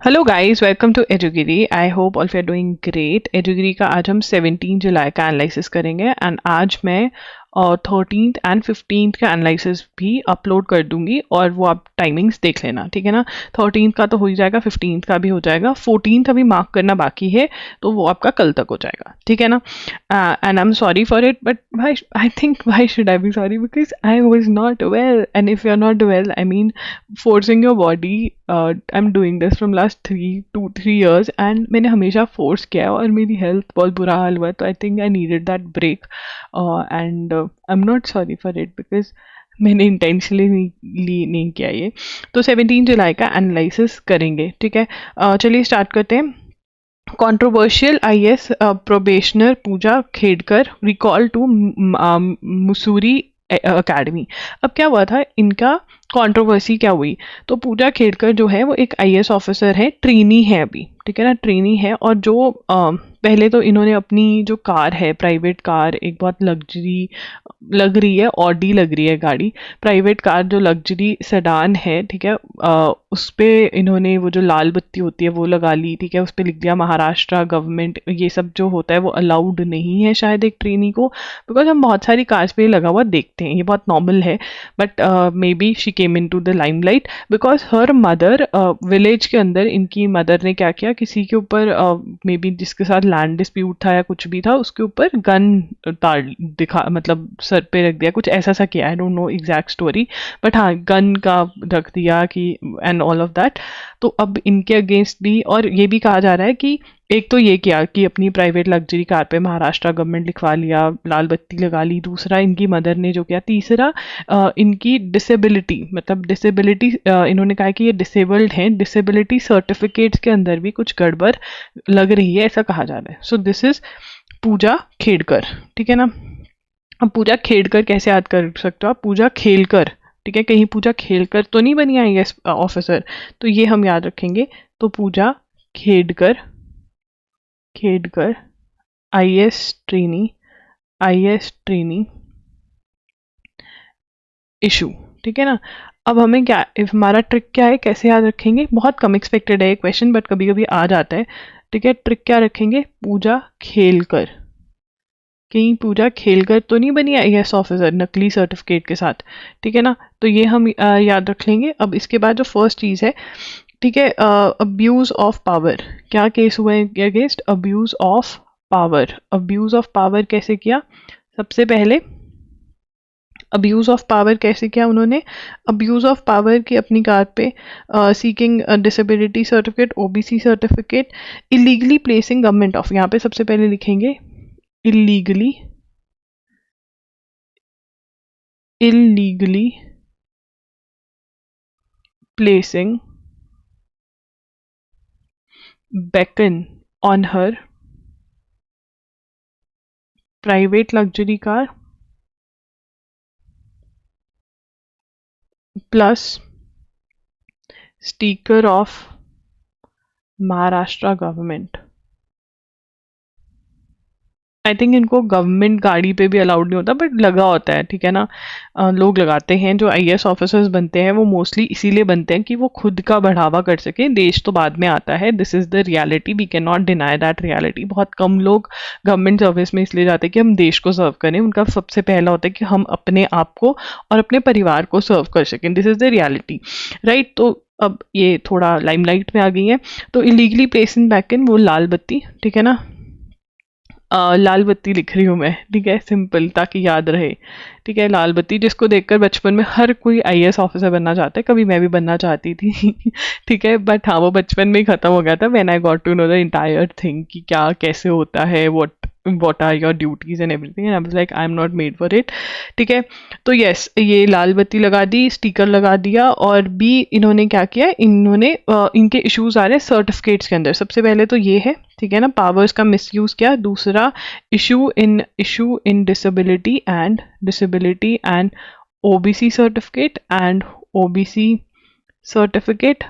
Hello guys, welcome to एजुगिरी। I hope all you are doing great. एजुगिरी का आज हम 17 जुलाई का एनालिसिस करेंगे एंड आज मैं 13th एंड 15th का एनालिसिस भी अपलोड कर दूंगी और वो आप टाइमिंग्स देख लेना, ठीक है ना। 13th का तो हो ही जाएगा, 15th का भी हो जाएगा, 14th अभी मार्क करना बाकी है तो वो आपका कल तक हो जाएगा, ठीक है ना। And I am sorry for it, but I think why should I be sorry, because I was not well and if you are not well, I mean forcing your body. I am doing this from last 3 to 3 years and मैंने हमेशा force किया है और मेरी health बहुत बुरा हाल हुआ है, तो I think I needed that break and I am not sorry for it because मैंने इंटेंशनली नहीं किया ये। तो 17 जुलाई का एनालिसिस करेंगे, ठीक है। चलिए स्टार्ट करते हैं। Controversial IAS probationer Pooja Khedkar recall to Mussoorie academy. अब क्या हुआ था, इनका कंट्रोवर्सी क्या हुई, तो पूजा खेड़कर जो है वो एक आईएएस ऑफिसर है, ट्रेनी है अभी, ठीक है ना, ट्रेनी है। और जो पहले तो इन्होंने अपनी जो कार है, प्राइवेट कार, एक बहुत लग्जरी लग रही है, ऑडी लग रही है गाड़ी, प्राइवेट कार जो लग्जरी सेडान है, ठीक है, उस पर इन्होंने वो जो लाल बत्ती होती है वो लगा ली, ठीक है। उस पर लिख दिया महाराष्ट्र गवर्नमेंट। ये सब जो होता है वो अलाउड नहीं है शायद एक ट्रेनी को, बिकॉज हम बहुत सारी कार्स पे लगा हुआ देखते हैं, ये बहुत नॉर्मल है। But maybe she came into the limelight because her mother, village के अंदर इनकी मदर ने क्या किया, किसी के ऊपर मे बी जिसके साथ लैंड डिस्प्यूट था या कुछ भी था, उसके ऊपर गन तार दिखा, मतलब सर पे रख दिया, कुछ ऐसा सा किया। I don't know exact story, but हाँ गन का रख दिया कि एंड ऑल ऑफ दैट। तो अब इनके अगेंस्ट भी, और ये भी कहा जा रहा है कि एक तो ये किया कि अपनी प्राइवेट लग्जरी कार पे महाराष्ट्र गवर्नमेंट लिखवा लिया, लाल बत्ती लगा ली, दूसरा इनकी मदर ने जो किया, तीसरा इनकी डिसेबिलिटी, मतलब डिसेबिलिटी, इन्होंने कहा कि ये डिसेबल्ड हैं, डिसेबिलिटी सर्टिफिकेट्स के अंदर भी कुछ गड़बड़ लग रही है, ऐसा कहा जा रहा है। सो दिस इज पूजा खेड़कर, ठीक है ना। अब पूजा खेड़कर कैसे याद कर सकते हो आप, पूजा खेलकर, ठीक है, कहीं पूजा खेलकर तो नहीं बनी आईएएस ऑफिसर, तो ये हम याद रखेंगे। तो Pooja Khedkar, Khedkar IAS trainee, IAS trainee issue, ठीक है ना। अब हमें क्या, इफ हमारा ट्रिक क्या है, कैसे याद रखेंगे, बहुत कम एक्सपेक्टेड है ये क्वेश्चन बट कभी कभी आ जाता है, ठीक है। ट्रिक क्या रखेंगे, पूजा खेलकर, कहीं पूजा खेलकर तो नहीं बनी आईएएस ऑफिसर नकली सर्टिफिकेट के साथ, ठीक है ना। तो ये हम याद रख लेंगे। अब इसके बाद जो फर्स्ट चीज़ है, ठीक है, अब्यूज ऑफ पावर, क्या केस हुआ है against abuse of power. Abuse of power कैसे किया, सबसे पहले अब्यूज ऑफ पावर कैसे किया उन्होंने, अब्यूज ऑफ पावर की अपनी कार पे seeking disability certificate, OBC certificate, illegally placing government of, यहाँ पे सबसे पहले लिखेंगे illegally, illegally placing beacon on her private luxury car plus sticker of Maharashtra government। I think इनको गवर्नमेंट गाड़ी पे भी अलाउड नहीं होता बट लगा होता है, ठीक है ना। लोग लगाते हैं, जो आईएएस ऑफिसर्स बनते हैं वो मोस्टली इसीलिए बनते हैं कि वो खुद का बढ़ावा कर सकें, देश तो बाद में आता है। This is the reality, we can not deny that reality. बहुत कम लोग गवर्नमेंट सर्विस में इसलिए जाते हैं कि हम देश को सर्व करें, उनका सबसे पहला होता है कि हम अपने आप को और अपने परिवार को सर्व कर सकें। This is the reality, right. तो अब ये थोड़ा लाइमलाइट में आ गई है। तो illegally place in back in, वो लाल बत्ती, ठीक है ना, लाल बत्ती लिख रही हूँ मैं, ठीक है, सिंपल ताकि याद रहे, ठीक है। लाल बत्ती जिसको देखकर बचपन में हर कोई आईएएस ऑफिसर बनना चाहता है, कभी मैं भी बनना चाहती थी ठीक है, बट हाँ वो बचपन में ही खत्म हो गया था when I got to know the entire thing कि क्या कैसे होता है, what are your duties and everything, and I was like I'm not made for it, ठीक है। तो यस, ये लाल बत्ती लगा दी, स्टिकर लगा दिया, और भी इन्होंने क्या किया, इन्होंने इनके इश्यूज आ रहे हैं सर्टिफिकेट्स के अंदर। सबसे पहले तो ये है, ठीक है ना, पावर्स का मिसयूज किया। दूसरा issue in disability and OBC certificate and OBC certificate,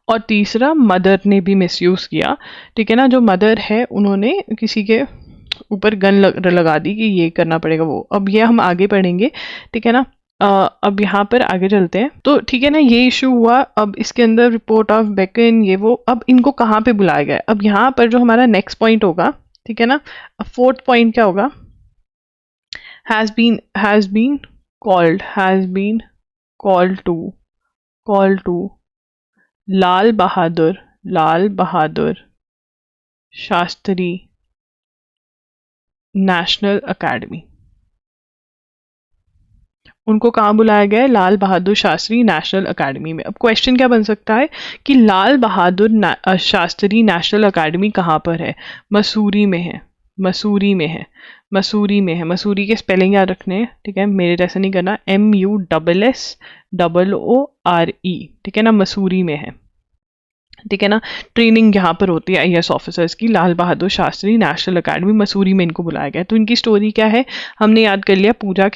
और तीसरा मदर ने भी मिसयूज किया, ठीक है ना। जो मदर है उन्होंने किसी के ऊपर गन लगा दी कि ये करना पड़ेगा वो। अब ये हम आगे पढ़ेंगे, ठीक है ना। अब यहाँ पर आगे चलते हैं। तो ठीक है ना, ये इशू हुआ। अब इसके अंदर रिपोर्ट ऑफ बेकन ये वो, अब इनको कहाँ पे बुलाया गया है? अब यहाँ पर जो हमारा नेक्स्ट पॉइंट होगा, ठीक है ना, अब फोर्थ पॉइंट क्या होगा? Has been called to Lal Bahadur Shastri national academy. उनको कहाँ बुलाया गया है? लाल बहादुर शास्त्री नेशनल अकेडमी में। अब क्वेश्चन क्या बन सकता है कि लाल बहादुर शास्त्री नेशनल अकेडमी कहाँ पर है? मसूरी में है, मसूरी में है, मसूरी में है। मसूरी के स्पेलिंग याद रखने हैं, ठीक है, मेरे जैसा नहीं करना। MUSSOORE, ठीक है ना, मसूरी में है, ठीक है ना। ट्रेनिंग यहाँ पर होती है IAS ऑफिसर्स की। लाल बहादुर शास्त्री नेशनल अकेडमी मसूरी में इनको बुलाया गया है। तो इनकी स्टोरी क्या है? हमने याद कर लिया, पूजा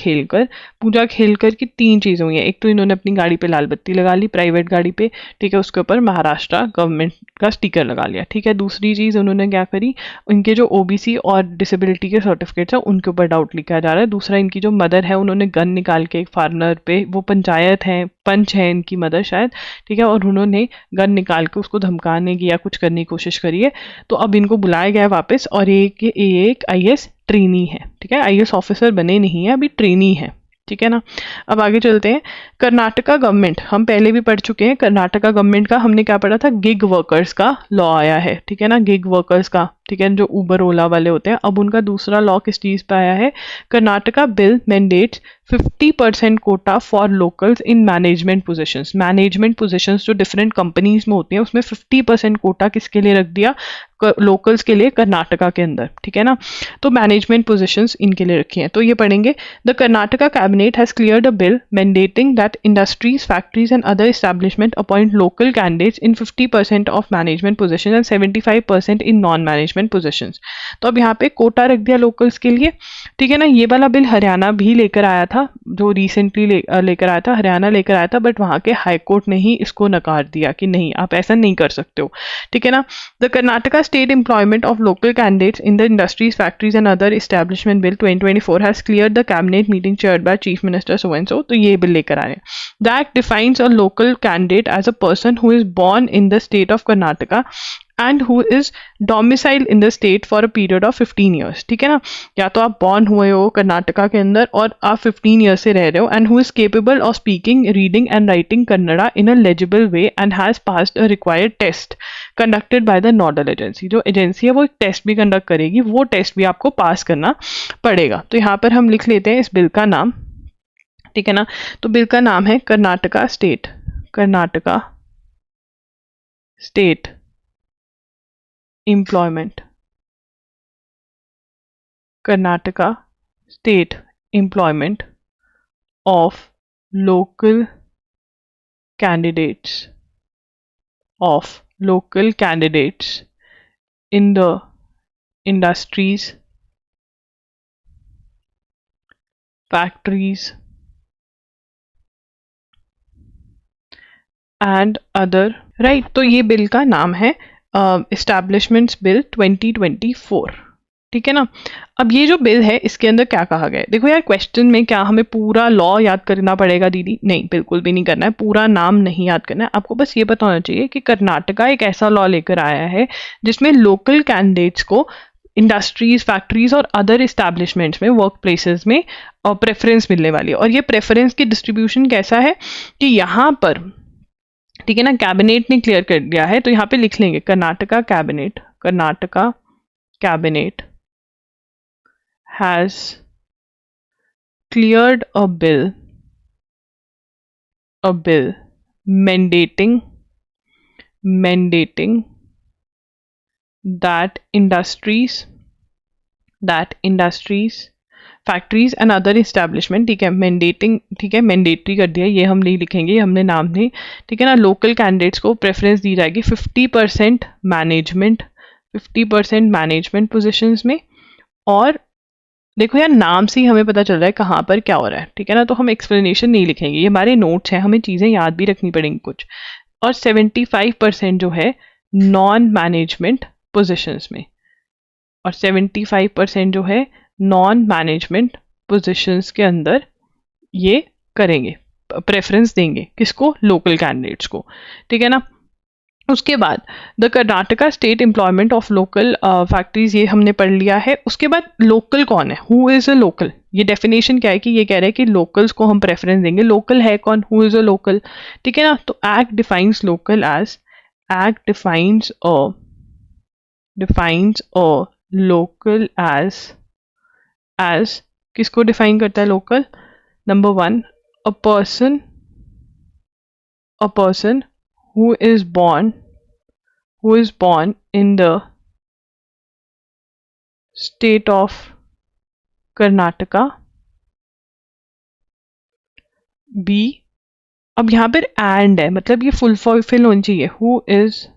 खेलकर की 3 चीज़ें हुई हैं। एक तो इन्होंने अपनी गाड़ी पे लाल बत्ती लगा ली, प्राइवेट गाड़ी पे, ठीक है, उसके ऊपर महाराष्ट्र गवर्नमेंट का स्टिकर लगा लिया, ठीक है। दूसरी चीज़ उन्होंने क्या करी, उनके जो OBC और डिसेबिलिटी के सर्टिफिकेट्स हैं उनके ऊपर डाउट लिखा जा रहा है। दूसरा, इनकी जो मदर है उन्होंने गन निकाल के एक फार्मर पे, वो पंचायत है, पंच है इनकी मदर शायद, ठीक है, और उन्होंने गन निकाल के उसको धमकाने की या कुछ करने की कोशिश करी है। तो अब इनको बुलाया गया है वापस, और ये एक IAS ट्रेनी है, ठीक है, IAS ऑफिसर बने नहीं है, अभी ट्रेनी है, ठीक है ना। अब आगे चलते हैं। कर्नाटका गवर्नमेंट, हम पहले भी पढ़ चुके हैं। कर्नाटका गवर्नमेंट का हमने क्या पढ़ा था? गिग वर्कर्स का लॉ आया है, ठीक है ना, गिग वर्कर्स का, ठीक है, जो उबर ओला वाले होते हैं। अब उनका दूसरा लॉ किस चीज पे आया है? Karnataka bill mandates 50% Kota for locals in management positions. Management positions जो डिफरेंट कंपनीज में होती हैं उसमें 50% कोटा किसके लिए रख दिया? लोकल्स के लिए, कर्नाटका के अंदर, ठीक है ना। तो मैनेजमेंट पोजीशंस इनके लिए रखी हैं। तो ये पढ़ेंगे, the Karnataka cabinet has cleared a bill mandating that industries, factories and other establishment appoint local candidates in 50% of management position and 75% in non management positions. तो अब यहाँ पे कोटा रख दिया लोकल्स के लिए, ठीक है ना। ये वाला बिल हरियाणा भी लेकर आया था, जो रिसेंटली लेकर आया था, हरियाणा लेकर आया था, बट वहाँ के हाई कोर्ट ने ही इसको नकार दिया कि नहीं, आप ऐसा नहीं कर सकते हो, ठीक है ना। The Karnataka state employment of local candidates in the industries, factories and other establishment bill 2024 has cleared the cabinet meeting chaired by chief minister so and so. तो ये बिल लेकर आए। The act defines a local candidate as a person who is born in the state of Karnataka and who is domicile in the state for a period of 15 years, ठीक है ना। या तो आप बॉर्न हुए हो कर्नाटका के अंदर और आप 15 ईयर्स से रह रहे हो, and who is capable of speaking, reading and writing Kannada in a legible way and has passed a required test conducted by the nodal agency. जो एजेंसी है वो एक टेस्ट भी कंडक्ट करेगी, वो टेस्ट भी आपको पास करना पड़ेगा। तो यहाँ पर हम लिख लेते हैं इस बिल का नाम, ठीक है ना। तो बिल का नाम है Karnataka state employment, Karnataka state employment of local candidates in the industries, factories and other, right। तो ये बिल का नाम है एस्टैब्लिशमेंट्स बिल 2024, ठीक है ना। अब ये जो बिल है इसके अंदर क्या कहा गया है? देखो यार, क्वेश्चन में क्या हमें पूरा लॉ याद करना पड़ेगा दीदी? नहीं, बिल्कुल भी नहीं करना है, पूरा नाम नहीं याद करना है आपको। बस ये पता होना चाहिए कि कर्नाटका एक ऐसा लॉ लेकर आया है जिसमें लोकल कैंडिडेट्स को इंडस्ट्रीज, फैक्ट्रीज और अदर इस्टेब्लिशमेंट्स में, वर्क प्लेसेस में प्रेफरेंस मिलने वाली है। और ये प्रेफरेंस की डिस्ट्रीब्यूशन कैसा है कि यहाँ पर, ठीक है ना, कैबिनेट ने क्लियर कर दिया है। तो यहाँ पे लिख लेंगे Karnataka cabinet has cleared a bill mandating that industries, factories and other establishment, ठीक है, मैंडेटिंग, ठीक है, मैंडेटरी कर दिया, ये हम नहीं लिखेंगे, हमने नाम नहीं, ठीक है ना। लोकल कैंडिडेट्स को प्रेफरेंस दी जाएगी 50% मैनेजमेंट पोजीशंस में। और देखो यार, नाम से ही हमें पता चल रहा है कहाँ पर क्या हो रहा है, ठीक है ना। तो हम एक्सप्लेनेशन नहीं लिखेंगे, ये हमारे नोट्स हैं, हमें चीज़ें याद भी रखनी पड़ेंगी कुछ। और 75% जो है नॉन मैनेजमेंट पोजीशंस में, और 75% जो है नॉन मैनेजमेंट पोजीशंस के अंदर ये करेंगे, प्रेफरेंस देंगे किसको, लोकल कैंडिडेट्स को, ठीक है ना। उसके बाद the Karnataka state employment of local factories, ये हमने पढ़ लिया है। उसके बाद लोकल कौन है, हु इज अ लोकल, ये डेफिनेशन क्या है कि ये कह रहे हैं कि लोकल्स को हम प्रेफरेंस देंगे, लोकल है कौन, हु इज अ लोकल, ठीक है ना। तो act defines local as, act defines a local as किसको डिफाइन करता है local, number 1 a person who is born in the state of Karnataka. B, अब यहाँ पर एंड है, मतलब ये फुलफिल होनी चाहिए, who is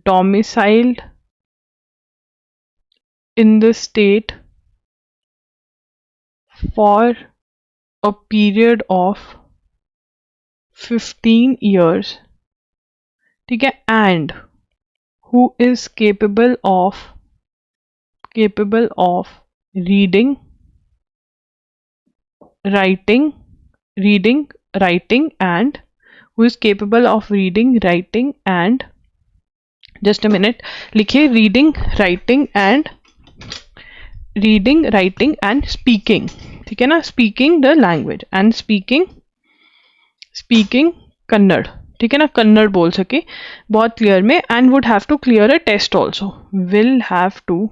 domiciled in the state for a period of 15 years, ठीक है, and who is capable of reading, writing, and who is capable of reading, writing and, just a minute, लिखिए reading writing and speaking, ठीक है ना, speaking the language and speaking Kannada, ठीक है ना, कन्नड़ बोल सके बहुत क्लियर में, and would have to clear a test also, will have to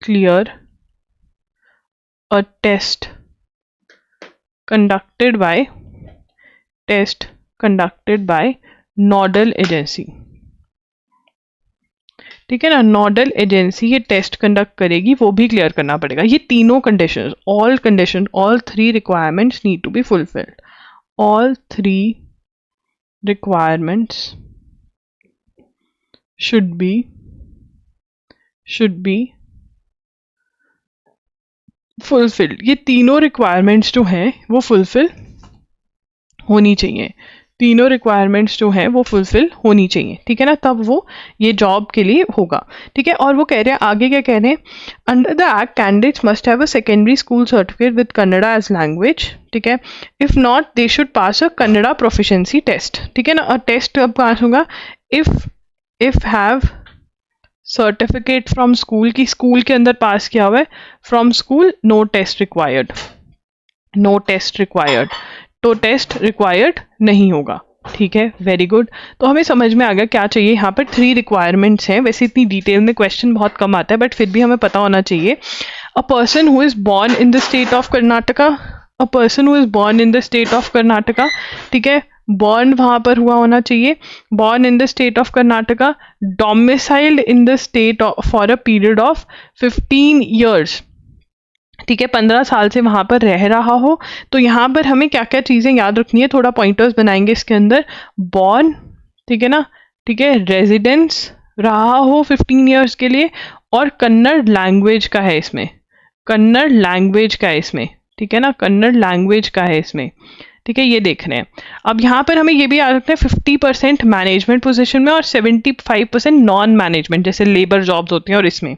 clear a test conducted by nodal agency, ठीक है ना, नोडल एजेंसी ये टेस्ट कंडक्ट करेगी, वो भी क्लियर करना पड़ेगा। ये तीनों conditions, all 3 requirements need to be fulfilled, all 3 requirements should be fulfilled, ये तीनों रिक्वायरमेंट्स जो हैं वो फुलफिल होनी चाहिए, तीनों रिक्वायरमेंट्स जो हैं वो फुलफिल होनी चाहिए, ठीक है ना, तब वो ये जॉब के लिए होगा, ठीक है। और वो कह रहे हैं आगे क्या कह रहे हैं, under the act candidates must have a secondary school certificate with Kannada as language, ठीक है, if not they should pass a Kannada proficiency test, ठीक है ना। और टेस्ट कब पास होगा, if have certificate from school, की स्कूल के अंदर पास किया हुआ है, from school no test required, तो टेस्ट रिक्वायर्ड नहीं होगा, ठीक है, वेरी गुड। तो हमें समझ में आ गया क्या चाहिए, यहाँ पर 3 रिक्वायरमेंट्स हैं, वैसे इतनी डिटेल में क्वेश्चन बहुत कम आता है बट फिर भी हमें पता होना चाहिए। अ person who is born in the state of Karnataka, ठीक है, बॉर्न वहां पर हुआ होना चाहिए, born in the state of Karnataka, domiciled in the state for a period of 15 years, ठीक है, 15 साल से वहां पर रह रहा हो। तो यहाँ पर हमें क्या क्या चीजें याद रखनी है, थोड़ा पॉइंटर्स बनाएंगे इसके अंदर, बॉर्न, ठीक है ना, ठीक है, रेजिडेंस रहा हो 15 ईयर्स के लिए, और कन्नड़ लैंग्वेज का है इसमें, ठीक है ना, कन्नड़ लैंग्वेज का है इसमें, ठीक है, ये देख रहे हैं। अब यहाँ पर हमें ये भी याद रखना है 50% मैनेजमेंट पोजीशन में और 75% नॉन मैनेजमेंट, जैसे लेबर जॉब्स होती हैं, और इसमें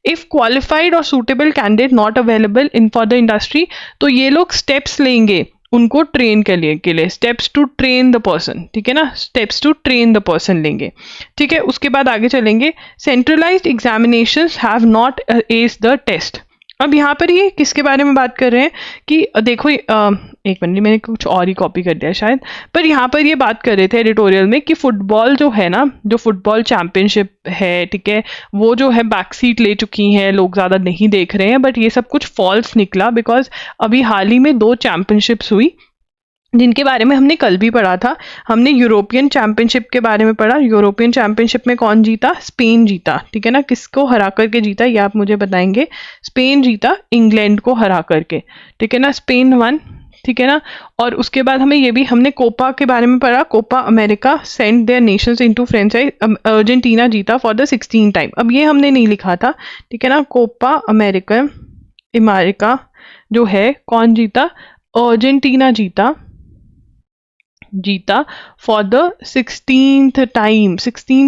इफ क्वालिफाइड और suitable candidate not available in for the industry, तो ये लोग स्टेप्स लेंगे उनको ट्रेन के लिए steps to train the person, ठीक है ना, steps to train the person लेंगे, ठीक है। उसके बाद आगे चलेंगे, centralised examinations have not as the test. अब यहाँ पर ये किसके बारे में बात कर रहे हैं कि देखो, एक मिनट, मैंने कुछ और ही कॉपी कर दिया शायद, पर यहाँ पर ये बात कर रहे थे एडिटोरियल में कि फुटबॉल जो है ना, जो फुटबॉल चैंपियनशिप है, ठीक है, वो जो है बैक सीट ले चुकी हैं, लोग ज़्यादा नहीं देख रहे हैं, बट ये सब कुछ फॉल्स निकला, बिकॉज अभी हाल ही में 2 चैंपियनशिप्स हुई जिनके बारे में हमने कल भी पढ़ा था। हमने यूरोपियन चैंपियनशिप के बारे में पढ़ा, यूरोपियन चैंपियनशिप में कौन जीता, स्पेन जीता, ठीक है ना, किसको हरा करके जीता ये आप मुझे बताएंगे, स्पेन जीता इंग्लैंड को हरा करके, ठीक है ना, स्पेन 1, ठीक है ना। और उसके बाद हमें ये भी, हमने कोपा के बारे में पढ़ा, Copa America send their nations into franchise, Argentina जीता फॉर द 16 टाइम, अब ये हमने नहीं लिखा था, ठीक है ना, कोपा अमेरिका जो है कौन जीता, अर्जेंटीना जीता जीता फॉर द 16th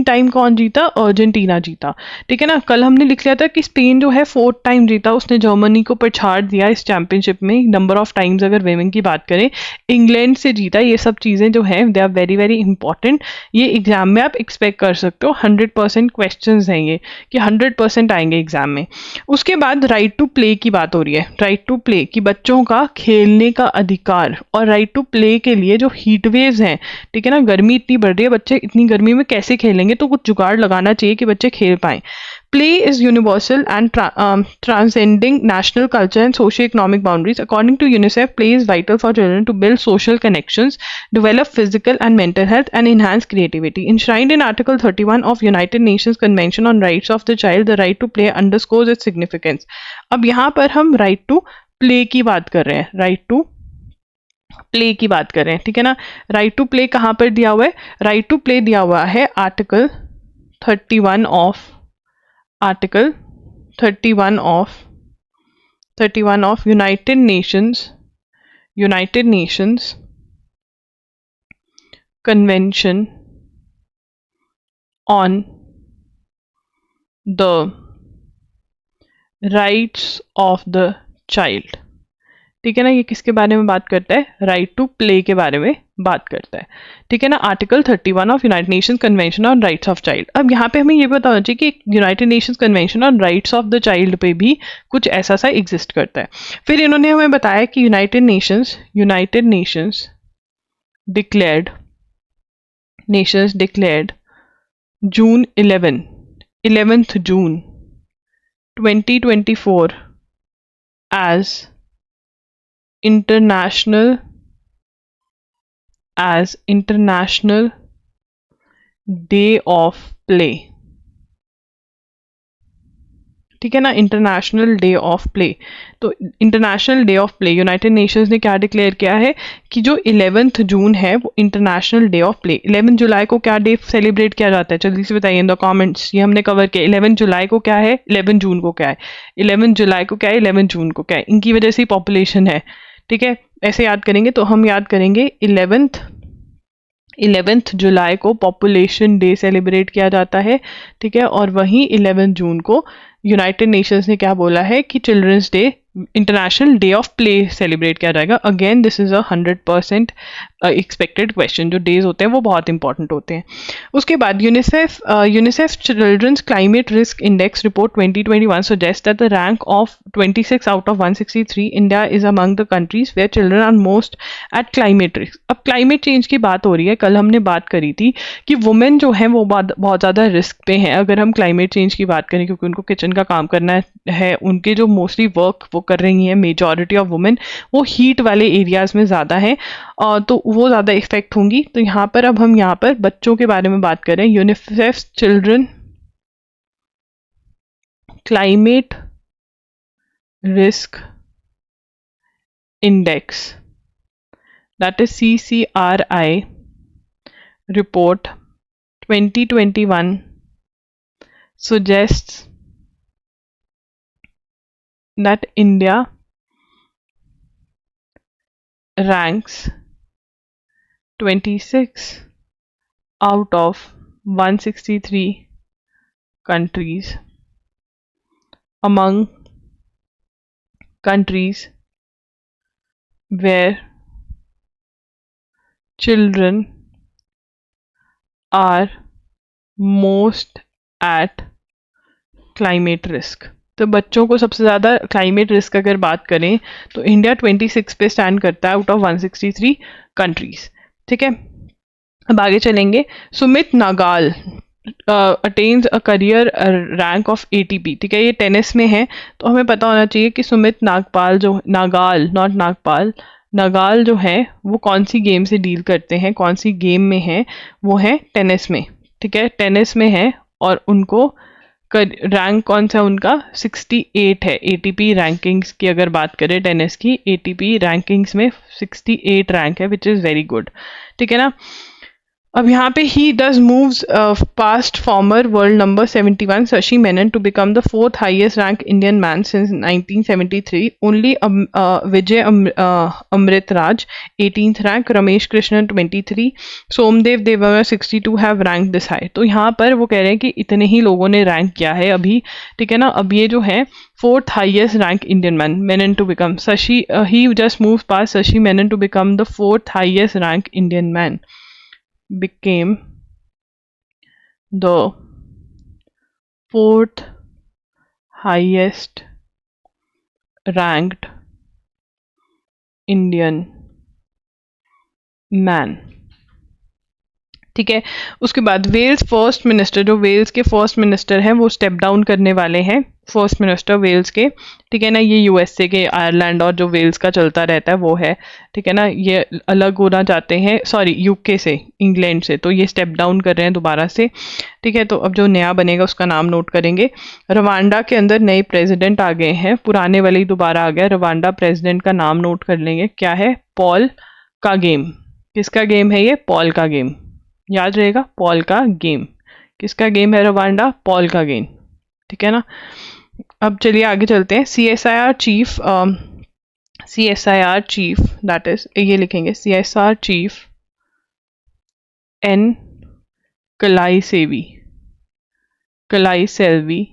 टाइम कौन जीता? अर्जेंटीना जीता। ठीक है ना। कल हमने लिख लिया था कि स्पेन जो है 4th टाइम जीता, उसने जर्मनी को पछाड़ दिया इस चैंपियनशिप में नंबर ऑफ टाइम्स अगर वेमेन की बात करें। इंग्लैंड से जीता। ये सब चीज़ें जो हैं they are very very important. ये एग्जाम में आप एक्सपेक्ट कर सकते हो। 100% क्वेश्चन हैं ये, कि 100% आएंगे एग्जाम में। उसके बाद राइट टू प्ले की बात हो रही है। राइट टू प्ले कि बच्चों का खेलने का अधिकार, और राइट टू प्ले के लिए जो हीट वेव्स हैं, ठीक है ना, गर्मी इतनी बढ़ रही है, बच्चे इतनी गर्मी में कैसे खेलेंगे, तो कुछ जुगाड़ लगाना चाहिए कि बच्चे खेल पाएं। Play is universal and transcending national culture and socio-economic boundaries. According to UNICEF, play is vital for children to build social connections, develop physical and mental health, and enhance creativity. Enshrined in Article 31 of United Nations Convention on Rights of the Child, the right to play underscores its significance. अब यहाँ पर हम right to play की बात कर रहे हैं, right to play की बात कर रहे हैं। ठीक है ना। राइट टू प्ले कहाँ पर दिया हुआ है? राइट टू प्ले दिया हुआ है article 31 of United Nations convention on the rights of the child. ठीक है ना। ये किसके बारे में बात करता है? राइट टू प्ले के बारे में बात करता है। ठीक है ना। Article 31 of United Nations convention on rights of child. अब यहाँ पे हमें ये बताना चाहिए कि United Nations convention on rights of the child पे भी कुछ ऐसा सा एग्जिस्ट करता है। फिर इन्होंने हमें बताया कि United Nations declared June 11th June 2024 as International Day of Play। ठीक है ना। International day of play. तो international day of play United Nations ने क्या डिक्लेयर किया है कि जो 11th जून है वो इंटरनेशनल डे ऑफ प्ले। 11 जुलाई को क्या डे सेलिब्रेट किया जाता है? जल्दी से बताइए इन द कमेंट्स। ये हमने कवर किया। 11 जुलाई को क्या है, 11 जून को क्या है? 11 जुलाई को क्या है, 11 जून को क्या है? इनकी वजह से पॉपुलेशन है। ठीक है। ऐसे याद करेंगे तो हम याद करेंगे 11th जुलाई को पॉपुलेशन डे सेलिब्रेट किया जाता है। ठीक है। और वहीं 11 जून को यूनाइटेड नेशंस ने क्या बोला है कि children's day, international day of play celebrate किया जाएगा। Again this is 100% expected question. जो डेज होते हैं वो बहुत इंपॉर्टेंट होते हैं। उसके बाद UNICEF children's climate risk index report 2021 suggest that the rank of 26 out of 163 India is among the countries where children are most at climate risk. अब क्लाइमेट चेंज की बात हो रही है। कल हमने बात करी थी कि वुमेन जो है वो बहुत ज़्यादा रिस्क पे हैं अगर हम क्लाइमेट चेंज की बात करें, क्योंकि उनको किचन का काम करना है। उनके जो मोस्टली वर्क वो कर रही हैं, मेजॉरिटी ऑफ वुमेन वो हीट वाले एरियाज में ज़्यादा हैं, तो वो ज़्यादा इफेक्ट होंगी। तो यहाँ पर अब हम यहाँ पर बच्चों के बारे में बात करें। UNICEF children climate risk index, that is CCRI report 2021 suggests that India ranks 26 out of 163 countries among countries where children are most at climate risk। तो बच्चों को सबसे ज़्यादा क्लाइमेट रिस्क अगर बात करें तो इंडिया 26 पे स्टैंड करता है आउट ऑफ 163 कंट्रीज। ठीक है। अब आगे चलेंगे। Sumit Nagal attains a career rank of ATP। ठीक है। ये टेनिस में है, तो हमें पता होना चाहिए कि सुमित नागाल जो है वो कौन सी गेम से डील करते हैं, कौन सी गेम में है? वो है टेनिस में। ठीक है। टेनिस में है और उनको रैंक कौन सा उनका 68 है। ATP रैंकिंग्स की अगर बात करें टेनिस की, ATP रैंकिंग्स में 68 रैंक है, विच इज़ वेरी गुड। ठीक है ना। अब यहाँ पे he does moves past former world number 71 Shashi Menon to become the fourth highest rank Indian man since 1973. Only Vijay Amritraj 18th rank, Ramesh Krishnan 23, Somdev Devvarman 62 have rank this high. तो यहाँ पर वो कह रहे हैं कि इतने ही लोगों ने रैंक किया है अभी, ठीक है ना. अब ये जो है fourth highest rank Indian man, Menon to become Shashi, he just move pass Shashi Menon to become the fourth highest rank Indian man, became the fourth highest ranked Indian man. ठीक है. उसके बाद वेल्स फर्स्ट मिनिस्टर, जो वेल्स के फर्स्ट मिनिस्टर हैं वो step down करने वाले हैं, फर्स्ट मिनिस्टर वेल्स के, ठीक है ना. ये यूएसए के, आयरलैंड और जो वेल्स का चलता रहता है वो है, ठीक है ना. ये अलग होना चाहते हैं, सॉरी यूके से, इंग्लैंड से, तो ये स्टेप डाउन कर रहे हैं दोबारा से, ठीक है. तो अब जो नया बनेगा उसका नाम नोट करेंगे. रवांडा के अंदर नए प्रेसिडेंट आ गए हैं, पुराने वाले ही दोबारा आ गया. रवांडा प्रेसिडेंट का नाम नोट कर लेंगे, क्या है, पॉल का गेम. किसका गेम है ये, पॉल का गेम, याद रहेगा, पॉल का गेम. किसका गेम है रवांडा, पॉल का गेम, ठीक है ना. अब चलिए आगे चलते हैं. CSIR chief, CSIR chief, that is, ये लिखेंगे CSR चीफ एन कलाईसेवी, कलाईसेल्वी,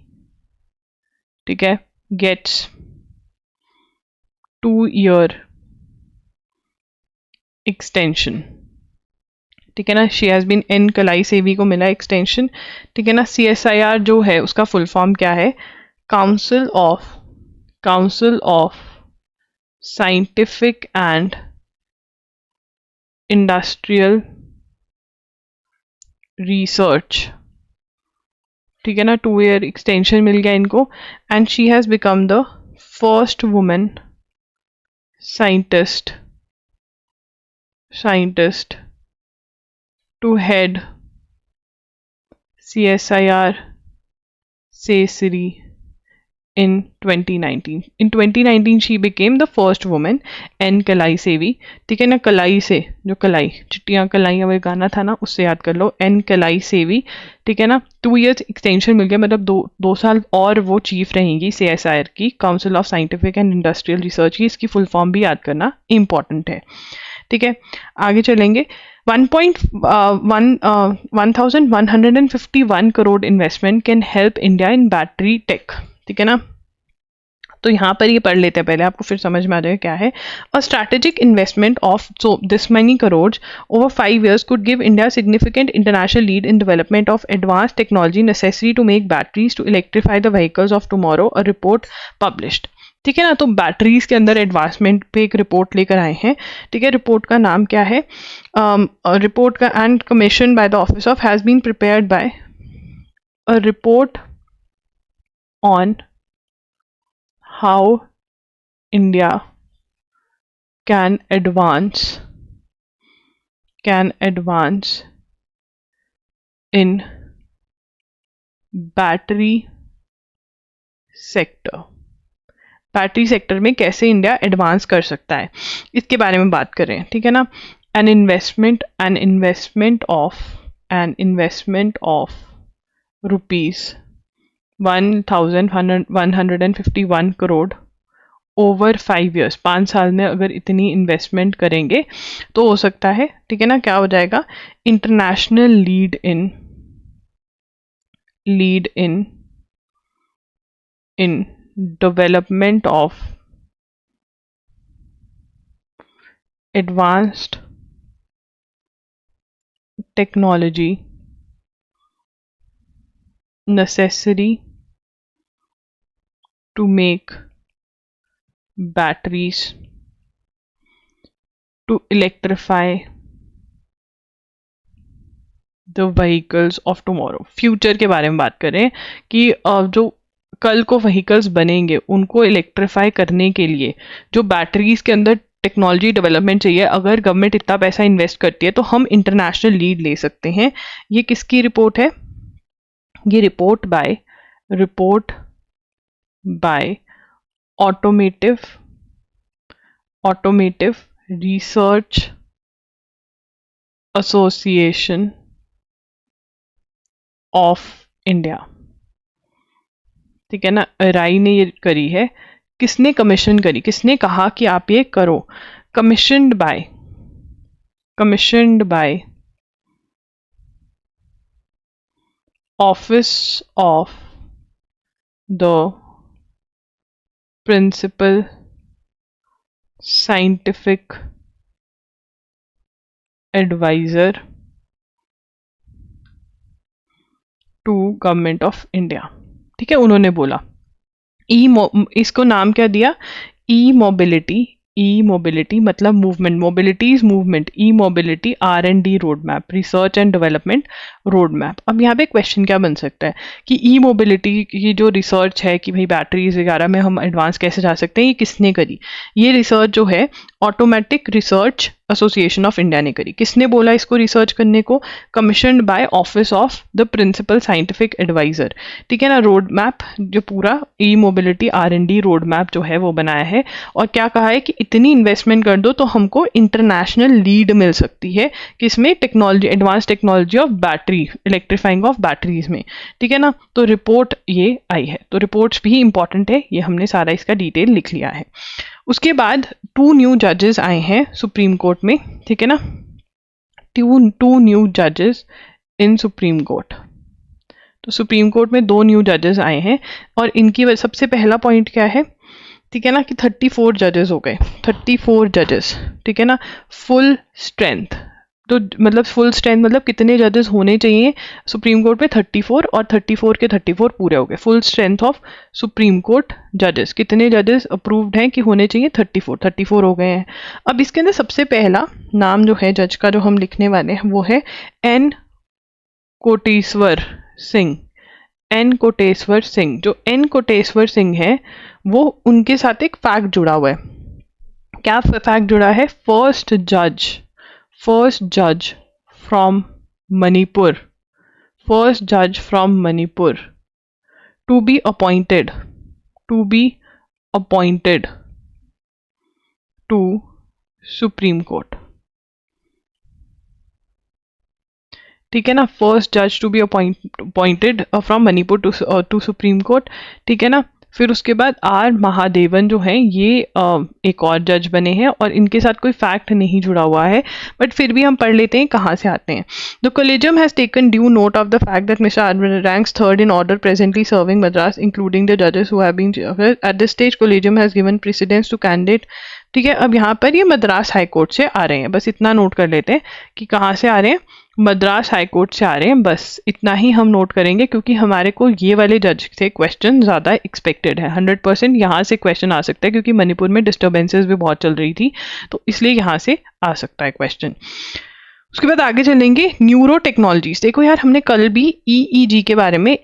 ठीक है, गेट्स 2 year एक्सटेंशन, ठीक है ना. शी हैज बीन, एन कलाई सेवी को मिला एक्सटेंशन, ठीक है ना. CSIR जो है उसका फुल फॉर्म क्या है, council of scientific and industrial research, ठीक है ना. 2 year एक्सटेंशन मिल गया इनको. And she has become the first women scientist to head CSIR Sesri in 2019. In 2019 she became the first woman. N कलाई सेवी, ठीक है ना. कलाई से, जो कलाई, चिट्टियाँ कलाइयाँ, वही गाना था ना, उससे याद कर लो, N कलाई सेवी, ठीक है ना. 2 years एक्सटेंशन मिल गया, मतलब दो साल और वो चीफ रहेंगी CSIR की, council of scientific and industrial research की. इसकी फुल फॉर्म भी याद करना इंपॉर्टेंट है, ठीक है. आगे चलेंगे. 1151 crore investment can help India in battery tech, ठीक है ना. तो यहाँ पर ये पढ़ लेते हैं पहले, आपको फिर समझ में आ जाएगा क्या है. A strategic investment of so this money crore over 5 years could give India significant international lead in development of advanced technology necessary to make batteries to electrify the vehicles of tomorrow, a report published. ठीक है ना. तो batteries के अंदर advancement पे एक report लेकर आए हैं, ठीक है. रिपोर्ट का नाम क्या है, रिपोर्ट का, and commission by the office of, has been prepared by, a report on how India can advance in battery sector, battery sector में कैसे इंडिया एडवांस कर सकता है, इसके बारे में बात कर रहे हैं, ठीक है ना. An investment of ₹1151 crore over 5 years, 5 साल में अगर इतनी इन्वेस्टमेंट करेंगे तो हो सकता है, ठीक है ना. क्या हो जाएगा, international lead in development of advanced technology necessary to make batteries to electrify the vehicles of tomorrow. Future के बारे में बात करें कि जो कल को व्हीकल्स बनेंगे उनको इलेक्ट्रीफाई करने के लिए जो बैटरीज के अंदर टेक्नोलॉजी डेवलपमेंट चाहिए, अगर गवर्नमेंट इतना पैसा इन्वेस्ट करती है तो हम इंटरनेशनल लीड ले सकते हैं. ये किसकी रिपोर्ट है, ये report by automotive research association of India, ठीक है ना, राई ने ये करी है। किसने कमीशन करी, किसने कहा कि आप ये करो? Commissioned by office of the principal scientific adviser to government of India, ठीक है, उन्होंने बोला। इसको नाम क्या दिया? ई मोबिलिटी मतलब movement, mobility is movement, e mobility R&D road map, research and development road map. अब यहाँ पे क्वेश्चन क्या बन सकता है कि ई मोबिलिटी की जो रिसर्च है कि भाई बैटरीज वगैरह में हम एडवांस कैसे जा सकते हैं, ये किसने करी? ये रिसर्च जो है automatic research association of India ने करी। किसने बोला इसको रिसर्च करने को? Commissioned by office of the principal scientific adviser, ठीक है ना। रोड मैप जो पूरा ई मोबिलिटी R&D रोड मैप जो है वो बनाया है, और क्या कहा है कि इतनी इन्वेस्टमेंट कर दो तो हमको इंटरनेशनल लीड मिल सकती है किसमें? Technology, advance technology of battery, electrifying of batteries में, ठीक है ना। तो रिपोर्ट ये आई है, तो रिपोर्ट्स भी इंपॉर्टेंट है, ये हमने सारा इसका डिटेल लिख लिया है। उसके बाद 2 न्यू जजेस आए हैं सुप्रीम कोर्ट में, ठीक है ना, 2 न्यू जजेस इन सुप्रीम कोर्ट। तो सुप्रीम कोर्ट में 2 न्यू जजेस आए हैं, और इनकी सबसे पहला पॉइंट क्या है, ठीक है ना, कि 34 जजेस हो गए, 34 जजेस, ठीक है ना, फुल स्ट्रेंथ। तो मतलब फुल स्ट्रेंथ मतलब कितने जजेस होने चाहिए सुप्रीम कोर्ट में? 34, और 34 के 34 पूरे हो गए। Full strength of supreme court जजेस, कितने जजेस अप्रूव्ड हैं कि होने चाहिए? 34 हो गए हैं। अब इसके अंदर सबसे पहला नाम जो है जज का जो हम लिखने वाले हैं वो है N कोटेश्वर सिंह। जो N कोटेश्वर सिंह है वो, उनके साथ एक फैक्ट जुड़ा हुआ है। क्या फैक्ट जुड़ा है? फर्स्ट जज from Manipur to be appointed to supreme court, ठीक है ना। फर्स्ट जज to be appointed from Manipur to supreme court, ठीक है ना। फिर उसके बाद R महादेवन जो हैं ये एक और जज बने हैं, और इनके साथ कोई फैक्ट नहीं जुड़ा हुआ है, बट फिर भी हम पढ़ लेते हैं कहाँ से आते हैं। The collegium has taken due note of the fact that mister R ranks 3rd in order presently serving Madras including the जजेस who have been at this stage collegium has given precedence to candidate, ठीक है। अब यहाँ पर ये Madras high court से आ रहे हैं, बस इतना नोट कर लेते हैं कि कहाँ से आ रहे हैं, मद्रास हाई कोर्ट से आ रहे हैं, बस इतना ही हम नोट करेंगे, क्योंकि हमारे को ये वाले जज से क्वेश्चन ज़्यादा एक्सपेक्टेड है। 100% यहाँ से क्वेश्चन आ सकता है, क्योंकि मणिपुर में डिस्टर्बेंसेस भी बहुत चल रही थी, तो इसलिए यहाँ से आ सकता है क्वेश्चन। उसके बाद आगे चलेंगे न्यूरो टेक्नोलॉजीज। देखो यार, हमने कल भी EEG के बारे में,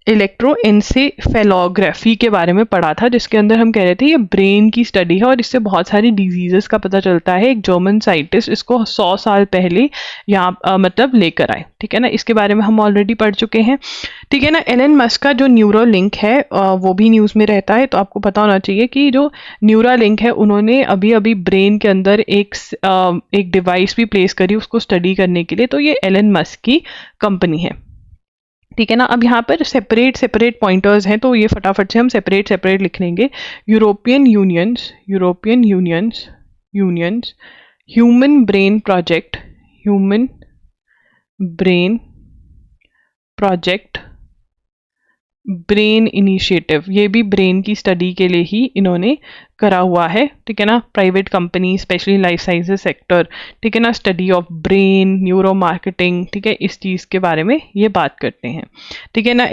इलेक्ट्रोएन्सेफेलोग्राफी के बारे में पढ़ा था, जिसके अंदर हम कह रहे थे ये ब्रेन की स्टडी है और इससे बहुत सारी डिजीजेस का पता चलता है। एक जर्मन साइंटिस्ट इसको 100 साल पहले यहाँ मतलब लेकर आए, ठीक है ना। इसके बारे में हम ऑलरेडी पढ़ चुके हैं, ठीक है ना। एलन मस्क का जो न्यूरो लिंक है वो भी न्यूज़ में रहता है, तो आपको पता होना चाहिए कि जो न्यूरा लिंक है उन्होंने अभी अभी ब्रेन के अंदर एक डिवाइस भी प्लेस करी उसको स्टडी करने के लिए, तो ये एलन मस्क की कंपनी है, ठीक है ना। अब यहाँ पर सेपरेट पॉइंटर्स हैं, तो ये फटाफट से हम सेपरेट लिख लेंगे। European unions human brain project brain initiative, ये भी ब्रेन की स्टडी के लिए ही इन्होंने करा हुआ है, ठीक है ना। Private company, specially life sciences sector, ठीक है ना, study of brain, neuro marketing, ठीक है, इस चीज़ के बारे में ये बात करते हैं, ठीक है ना।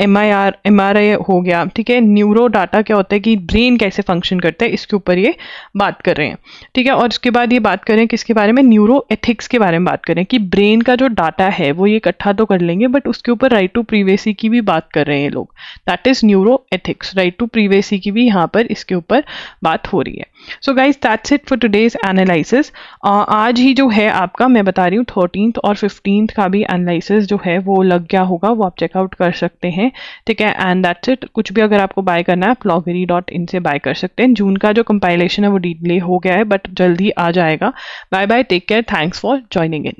MRI हो गया, ठीक है। न्यूरो डाटा क्या होता है कि ब्रेन कैसे फंक्शन करता है, इसके ऊपर ये बात कर रहे हैं, ठीक है। और उसके बाद ये बात करें किसके बारे में? न्यूरो एथिक्स के बारे में बात करें कि ब्रेन का जो डाटा है वो ये इकट्ठा तो कर लेंगे, बट उसके ऊपर राइट टू प्रीवेसी की भी बात कर रहे हैं लोग, that is neuro ethics, right to privacy की भी यहाँ पर इसके ऊपर बात हो रही है। So guys that's it for today's analysis. आज ही जो है आपका, मैं बता रही हूँ, 13th और 15th का भी एनालिसिस जो है वो लग गया होगा, वो आप चेकआउट कर सकते हैं, ठीक है। And that's it. कुछ भी अगर आपको बाय करना है आप loggery.in से बाय कर सकते हैं। जून का जो कंपाइलेशन है वो डिले हो गया है, बट जल्दी आ जाएगा। Bye bye, take care, thanks for joining in.